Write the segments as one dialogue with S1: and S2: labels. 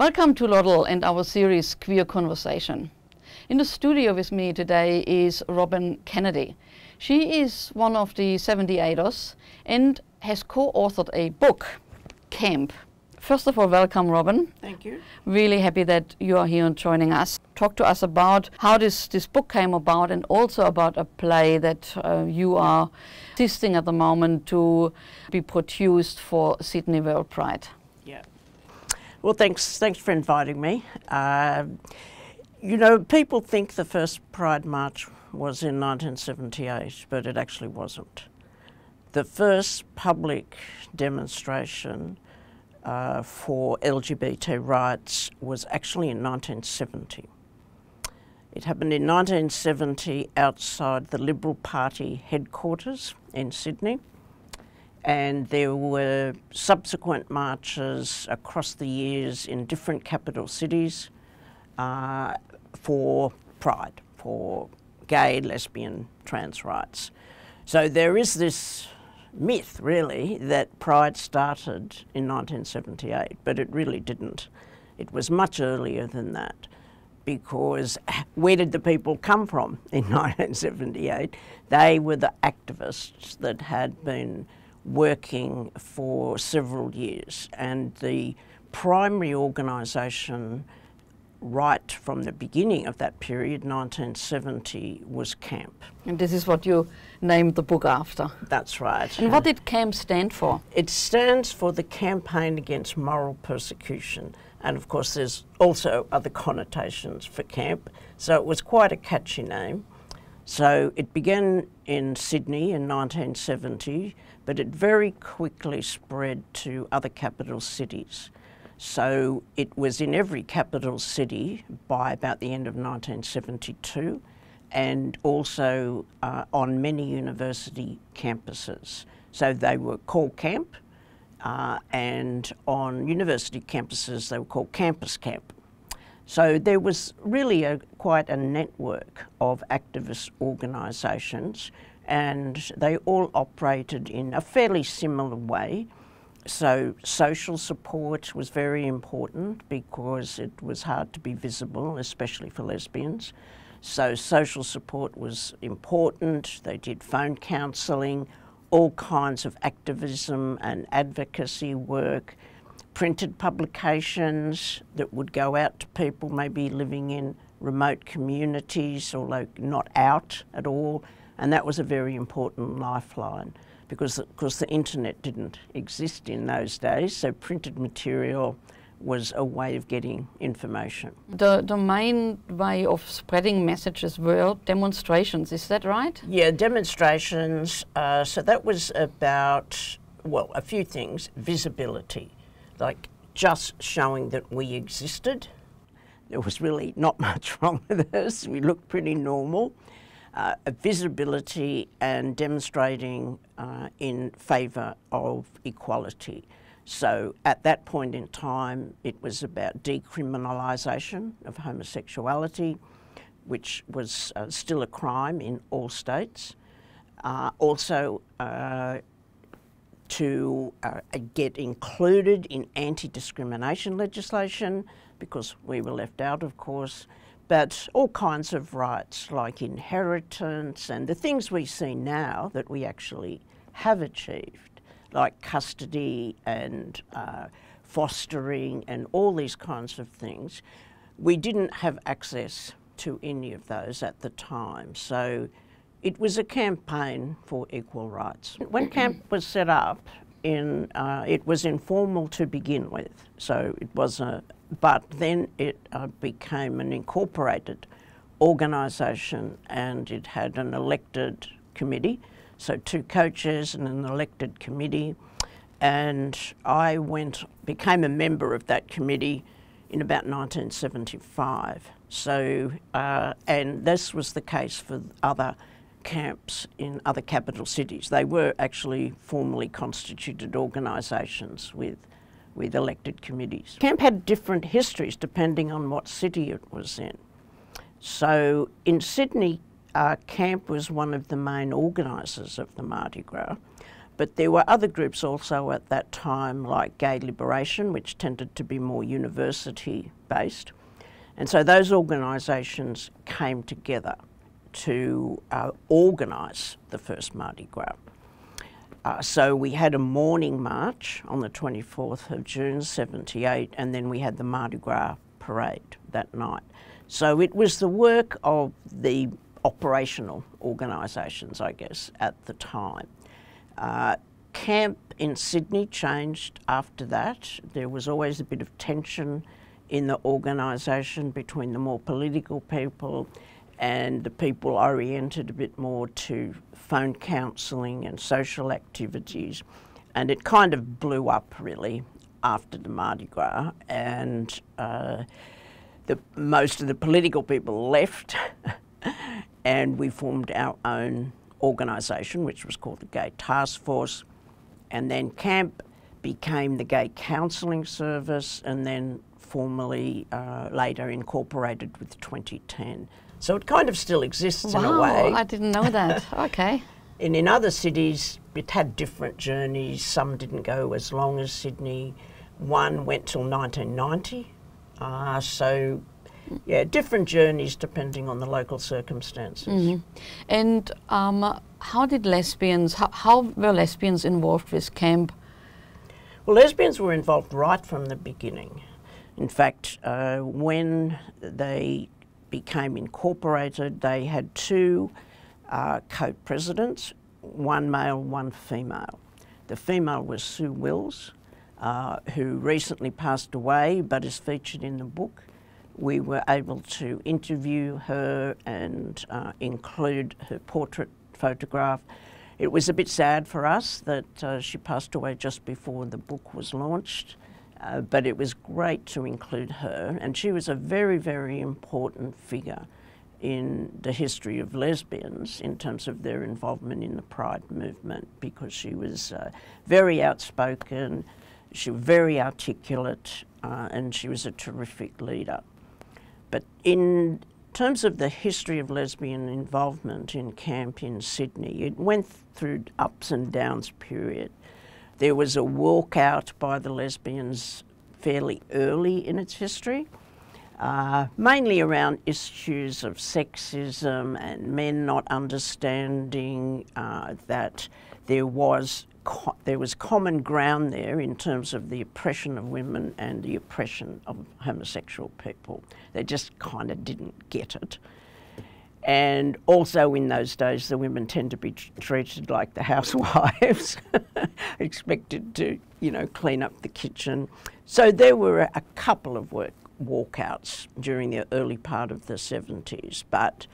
S1: Welcome to Loddle and our series Queer Conversation. In the studio with me today is Robin Kennedy. She is one of the 78ers and has co-authored a book, Camp. First of all, welcome, Robin.
S2: Thank you.
S1: Really happy that you are here and joining us. Talk to us about how this book came about, and also about a play that you are assisting at the moment to be produced for Sydney World Pride.
S2: Yeah. Well, thanks for inviting me. You know, people think the first Pride March was in 1978, but it actually wasn't. The first public demonstration for LGBT rights was actually in 1970. It happened in 1970 outside the Liberal Party headquarters in Sydney, and there were subsequent marches across the years in different capital cities for Pride, for gay, lesbian, trans rights. So there is this myth, really, that Pride started in 1978, but it really didn't. It was much earlier than that, because where did the people come from in 1978? They were the activists that had been working for several years, and the primary organisation right from the beginning of that period, 1970, was CAMP.
S1: And this is what you named the book after.
S2: That's right.
S1: And what did CAMP stand for?
S2: It stands for the Campaign Against Moral Persecution, and of course there's also other connotations for CAMP, so it was quite a catchy name. So it began in Sydney in 1970, but it very quickly spread to other capital cities. So it was in every capital city by about the end of 1972, and also on many university campuses. So they were called CAMP, and on university campuses they were called Campus Camp. So there was really quite a network of activist organisations, and they all operated in a fairly similar way. So social support was very important because it was hard to be visible, especially for lesbians. So social support was important. They did phone counselling, all kinds of activism and advocacy work, printed publications that would go out to people maybe living in remote communities or like not out at all. And that was a very important lifeline, because of course the internet didn't exist in those days, so printed material was a way of getting information.
S1: The main way of spreading messages were demonstrations, is that right?
S2: Yeah, demonstrations. So that was about, well, a few things. Visibility, like just showing that we existed. There was really not much wrong with us. We looked pretty normal. Visibility and demonstrating in favour of equality. So at that point in time, it was about decriminalisation of homosexuality, which was still a crime in all states. Also to get included in anti-discrimination legislation, because we were left out, of course. But all kinds of rights like inheritance and the things we see now that we actually have achieved, like custody and fostering and all these kinds of things, we didn't have access to any of those at the time. So it was a campaign for equal rights. When CAMP was set up, it was informal to begin with, so it was but then it became an incorporated organisation, and it had an elected committee, so 2 co-chairs and an elected committee, and I became a member of that committee in about 1975. So, and this was the case for other camps in other capital cities. They were actually formally constituted organisations with elected committees. CAMP had different histories depending on what city it was in. So in Sydney, CAMP was one of the main organisers of the Mardi Gras, But there were other groups also at that time, like Gay Liberation, which tended to be more university-based. And so those organisations came together to organise the first Mardi Gras. So we had a morning march on the 24th of June, 78, and then we had the Mardi Gras Parade that night. So it was the work of the operational organisations, I guess, at the time. Camp in Sydney changed after that. There was always a bit of tension in the organisation between the more political people and the people oriented a bit more to phone counselling and social activities. And it kind of blew up really after the Mardi Gras, and most of the political people left and we formed our own organisation, which was called the Gay Task Force, and then camp became the Gay Counselling Service, and then formally later incorporated with 2010. So it kind of still exists in a way.
S1: I didn't know that. Okay.
S2: And in other cities, it had different journeys. Some didn't go as long as Sydney. One went till 1990. So, yeah, different journeys depending on the local circumstances.
S1: Mm-hmm. And how did lesbians, how were lesbians involved with camp?
S2: Well, lesbians were involved right from the beginning. In fact, when they became incorporated, they had two co-presidents, one male, one female. The female was Sue Wills, who recently passed away but is featured in the book. We were able to interview her and include her portrait photograph. It was a bit sad for us that she passed away just before the book was launched, but it was great to include her, and she was a very, very important figure in the history of lesbians in terms of their involvement in the Pride movement, because she was very outspoken, she was very articulate, and she was a terrific leader. But in terms of the history of lesbian involvement in camp in Sydney, it went through ups and downs period. There was a walkout by the lesbians fairly early in its history, mainly around issues of sexism and men not understanding that there was common ground there in terms of the oppression of women and the oppression of homosexual people. They just kind of didn't get it. And also in those days, the women tend to be treated like the housewives, expected to, you know, clean up the kitchen. So there were a couple of walkouts during the early part of the 70s. But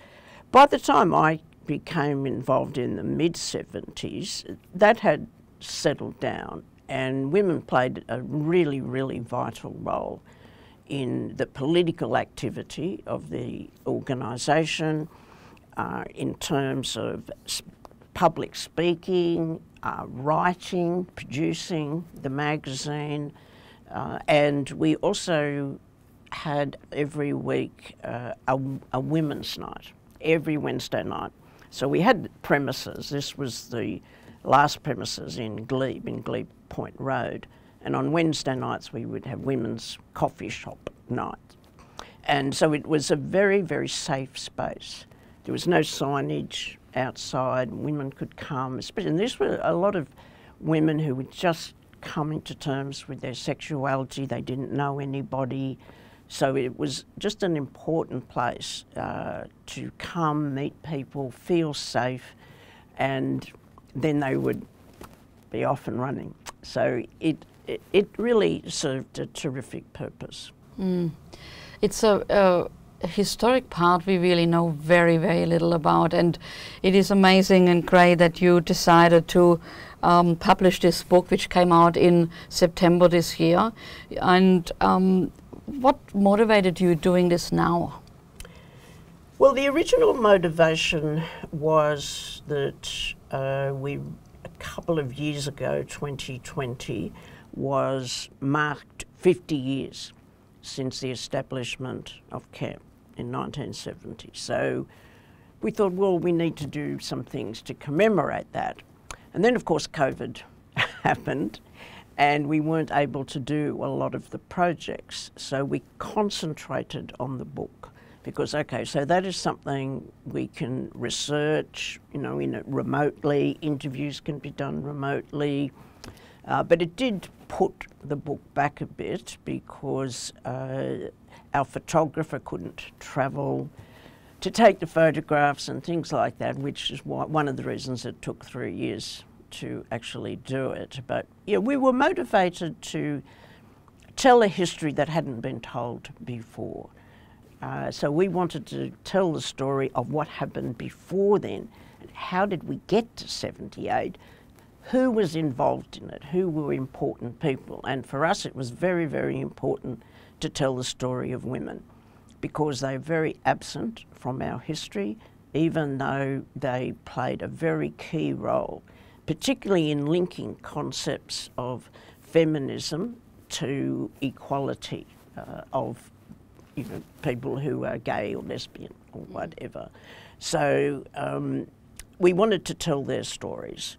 S2: by the time I became involved in the mid-70s, that had settled down, and women played a really, really vital role in the political activity of the organisation, in terms of public speaking, writing, producing the magazine, and we also had every week a women's night, every Wednesday night. So we had premises. This was the last premises in Glebe Point Road, and on Wednesday nights we would have women's coffee shop night. And so it was a very, very safe space. There was no signage outside. Women could come, and these were a lot of women who were just coming to terms with their sexuality. They didn't know anybody. So it was just an important place to come, meet people, feel safe, and then they would be off and running. So it really served a terrific purpose.
S1: Mm. It's a historic part we really know very, very little about, and it is amazing and great that you decided to publish this book, which came out in September this year. And what motivated you doing this now?
S2: Well, the original motivation was that a couple of years ago, 2020, was marked 50 years since the establishment of camp in 1970. So we thought, well, we need to do some things to commemorate that. And then, of course, COVID happened, and we weren't able to do a lot of the projects. So we concentrated on the book because, okay, so that is something we can research, you know, remotely. Interviews can be done remotely. But it did put the book back a bit because our photographer couldn't travel to take the photographs and things like that, which is one of the reasons it took 3 years to actually do it. But yeah, we were motivated to tell a history that hadn't been told before. So we wanted to tell the story of what happened before then. How did we get to 78? Who was involved in it? Who were important people? And for us, it was very, very important to tell the story of women, because they're very absent from our history, even though they played a very key role, particularly in linking concepts of feminism to equality of, you know, people who are gay or lesbian or whatever. So we wanted to tell their stories.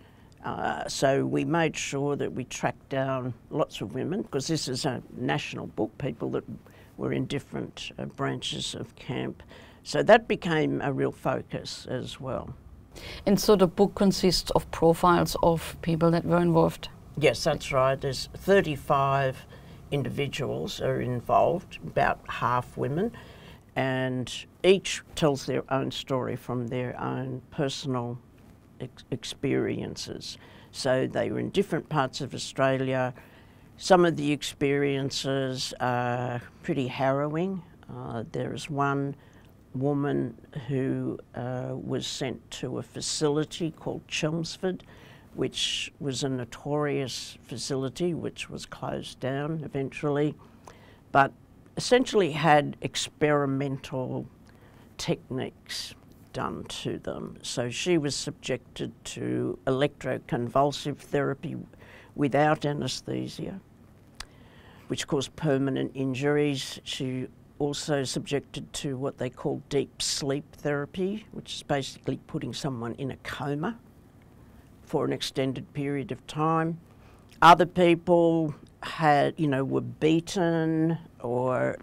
S2: So we made sure that we tracked down lots of women, because this is a national book, people that were in different branches of camp. So that became a real focus as well.
S1: And so the book consists of profiles of people that were involved?
S2: Yes, that's right. There's 35 individuals are involved, about half women, and each tells their own story from their own personal experiences. So they were in different parts of Australia. Some of the experiences are pretty harrowing. There is one woman who was sent to a facility called Chelmsford, which was a notorious facility which was closed down eventually, but essentially had experimental techniques done to them. So she was subjected to electroconvulsive therapy without anaesthesia, which caused permanent injuries. She also subjected to what they call deep sleep therapy, which is basically putting someone in a coma for an extended period of time. Other people had, you know, were beaten or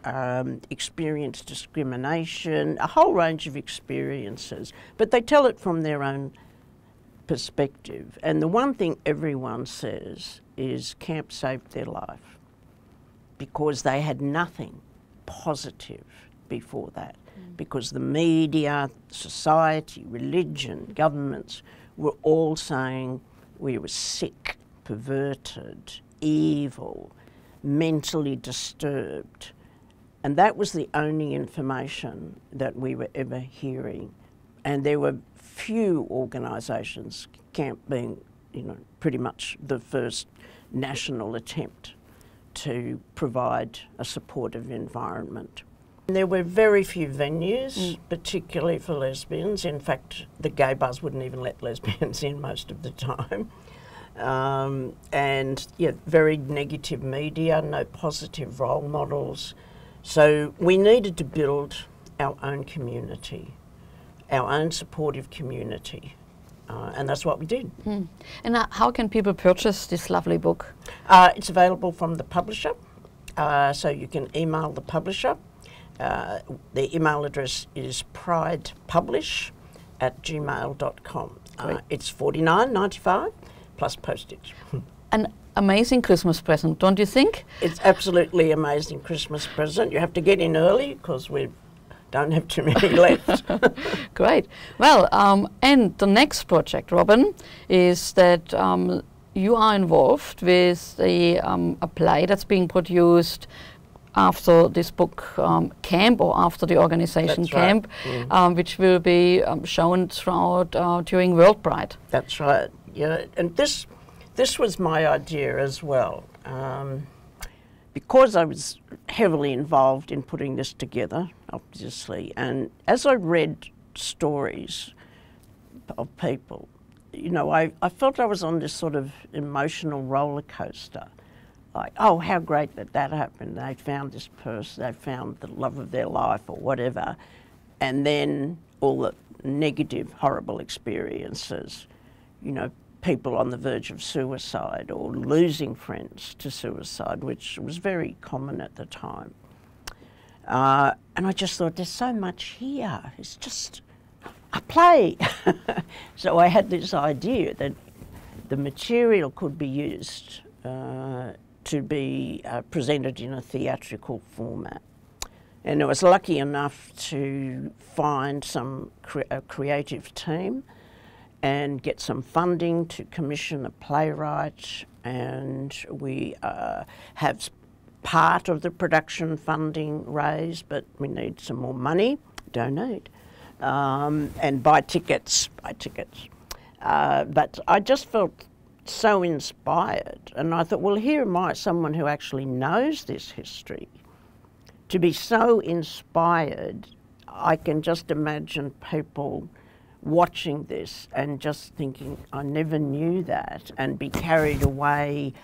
S2: experienced discrimination, a whole range of experiences, but they tell it from their own perspective. And the one thing everyone says is camp saved their life, because they had nothing positive before that, because the media, society, religion, governments were all saying we were sick, perverted, evil, mentally disturbed. And that was the only information that we were ever hearing. And there were few organisations, camp being, you know, pretty much the first national attempt to provide a supportive environment. There were very few venues, particularly for lesbians. In fact, the gay bars wouldn't even let lesbians in most of the time. And yeah, very negative media, no positive role models. So we needed to build our own community, our own supportive community. And that's what we did.
S1: And how can people purchase this lovely book?
S2: It's available from the publisher, so you can email the publisher. The email address is pridepublish@gmail.com. It's $49.95 plus postage.
S1: An amazing Christmas present, don't you think?
S2: It's absolutely amazing Christmas present. You have to get in early because we don't have too many left.
S1: Great. Well, and the next project, Robin, is that you are involved with a play that's being produced after this book camp, or after the organization
S2: That's
S1: camp,
S2: right.
S1: which will be shown throughout during World Pride.
S2: That's right. Yeah, and this was my idea as well. Because I was heavily involved in putting this together, obviously, and as I read stories of people, you know, I felt I was on this sort of emotional roller coaster. Like, oh, how great that happened. They found this person, they found the love of their life or whatever. And then all the negative, horrible experiences, you know, people on the verge of suicide or losing friends to suicide, which was very common at the time. And I just thought, there's so much here. It's just a play. So I had this idea that the material could be used to be presented in a theatrical format. And I was lucky enough to find a creative team and get some funding to commission a playwright, and we have part of the production funding raised, but we need some more money, donate, and buy tickets. But I just felt so inspired, and I thought, well, here am I, someone who actually knows this history. To be so inspired, I can just imagine people watching this and just thinking, I never knew that, and be carried away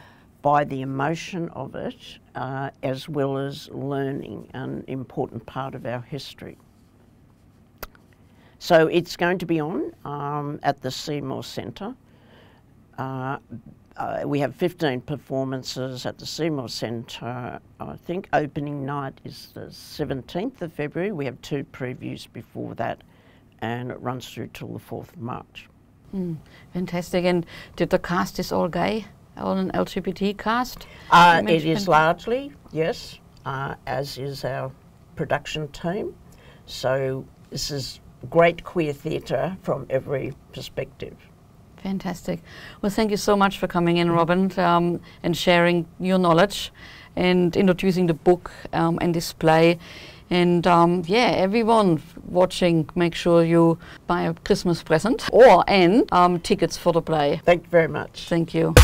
S2: by the emotion of it, as well as learning an important part of our history. So it's going to be on at the Seymour Centre. We have 15 performances at the Seymour Centre. I think opening night is the 17th of February. We have 2 previews before that, and it runs through till the 4th of March.
S1: Fantastic. And did the cast is all gay? All an LGBT cast?
S2: It is largely, yes, as is our production team. So this is great queer theatre from every perspective.
S1: Fantastic. Well, thank you so much for coming in, Robin, and sharing your knowledge and introducing the book and display. And yeah, everyone watching, make sure you buy a Christmas present and tickets for the play.
S2: Thank you very much.
S1: Thank you.